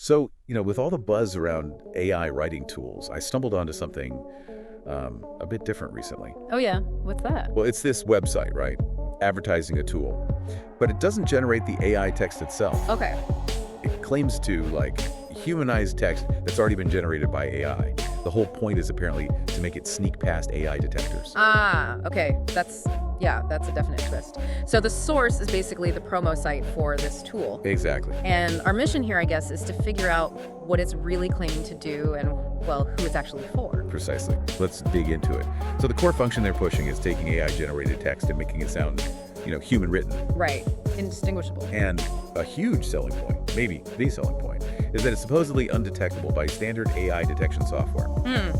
So, with all the buzz around AI writing tools, I stumbled onto something a bit different recently. Oh yeah, what's that? Well, it's this website, right? Advertising a tool. But it doesn't generate the AI text itself. Okay. It claims to, humanize text that's already been generated by AI. The whole point is apparently to make it sneak past AI detectors. Ah, okay. That's a definite twist. So the source is basically the promo site for this tool. Exactly. And our mission here, I guess, is to figure out what it's really claiming to do and, well, who it's actually for. Precisely. Let's dig into it. So the core function they're pushing is taking AI-generated text and making it sound, human written. Right. Indistinguishable. And a huge selling point, maybe the selling point, is that it's supposedly undetectable by standard AI detection software.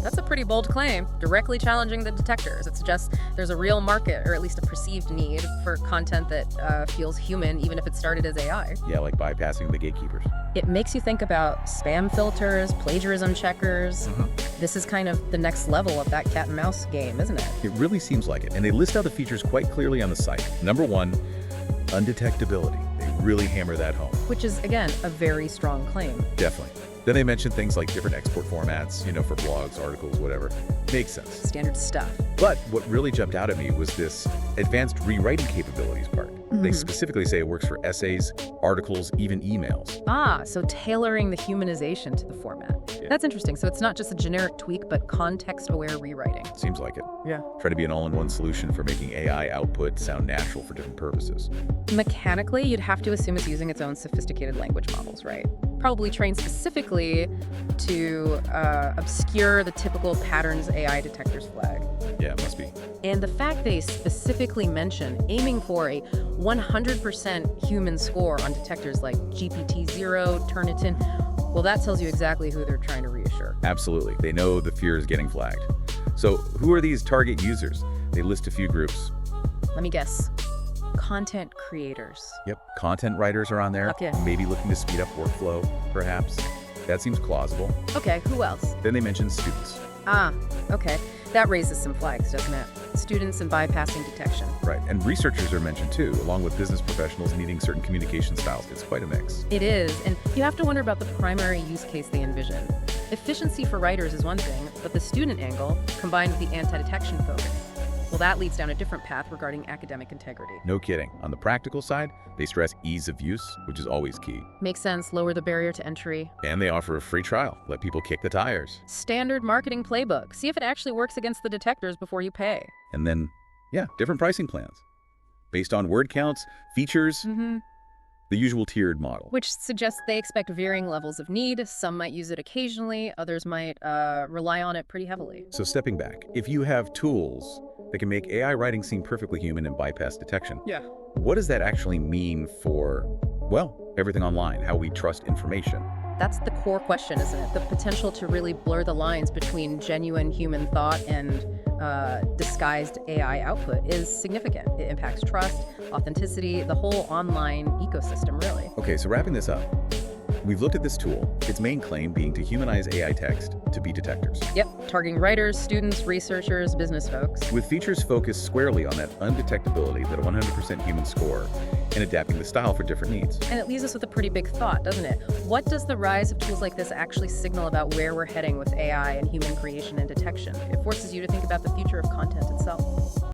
That's a pretty bold claim, directly challenging the detectors. It suggests there's a real market, or at least a perceived need, for content that feels human, even if it started as AI. Yeah, like bypassing the gatekeepers. It makes you think about spam filters, plagiarism checkers. This is kind of the next level of that cat and mouse game, isn't it? It really seems like it, and they list out the features quite clearly on the site. Number 1, undetectability. They really hammer that home. Which is, again, a very strong claim. Definitely. Then they mention things like different export formats, for blogs, articles, whatever. Makes sense. Standard stuff. But what really jumped out at me was this advanced rewriting capabilities part. They specifically say it works for essays, articles, even emails. Ah, so tailoring the humanization to the format. Yeah. That's interesting. So it's not just a generic tweak, but context-aware rewriting. Seems like it. Yeah. Try to be an all-in-one solution for making AI output sound natural for different purposes. Mechanically, you'd have to assume it's using its own sophisticated language models, right? Probably trained specifically to obscure the typical patterns AI detectors flag. Yeah, it must be. And the fact they specifically mention aiming for a 100% human score on detectors like GPTZero, Turnitin, well, that tells you exactly who they're trying to reassure. Absolutely. They know the fear is getting flagged. So who are these target users? They list a few groups. Let me guess. Content creators. Yep, content writers are on there. Okay. Maybe looking to speed up workflow, perhaps. That seems plausible. Okay, who else? Then they mention students. Ah, okay. That raises some flags, doesn't it? Students and bypassing detection. Right, and researchers are mentioned too, along with business professionals needing certain communication styles. It's quite a mix. It is, and you have to wonder about the primary use case they envision. Efficiency for writers is one thing, but the student angle, combined with the anti-detection focus, well, that leads down a different path regarding academic integrity. No kidding. On the practical side, they stress ease of use, which is always key. Makes sense, lower the barrier to entry. And they offer a free trial. Let people kick the tires. Standard marketing playbook. See if it actually works against the detectors before you pay. And then, different pricing plans. Based on word counts, features, the usual tiered model. Which suggests they expect varying levels of need. Some might use it occasionally, others might rely on it pretty heavily. So stepping back, if you have tools that can make AI writing seem perfectly human and bypass detection, what does that actually mean for, everything online, how we trust information? That's the core question, isn't it? The potential to really blur the lines between genuine human thought and disguised AI output is significant. It impacts trust, authenticity, the whole online ecosystem, really. Okay, so wrapping this up, we've looked at this tool, its main claim being to humanize AI text to be detectors. Yep, targeting writers, students, researchers, business folks. With features focused squarely on that undetectability, that 100% human score, and adapting the style for different needs. And it leaves us with a pretty big thought, doesn't it? What does the rise of tools like this actually signal about where we're heading with AI and human creation and detection? It forces you to think about the future of content itself.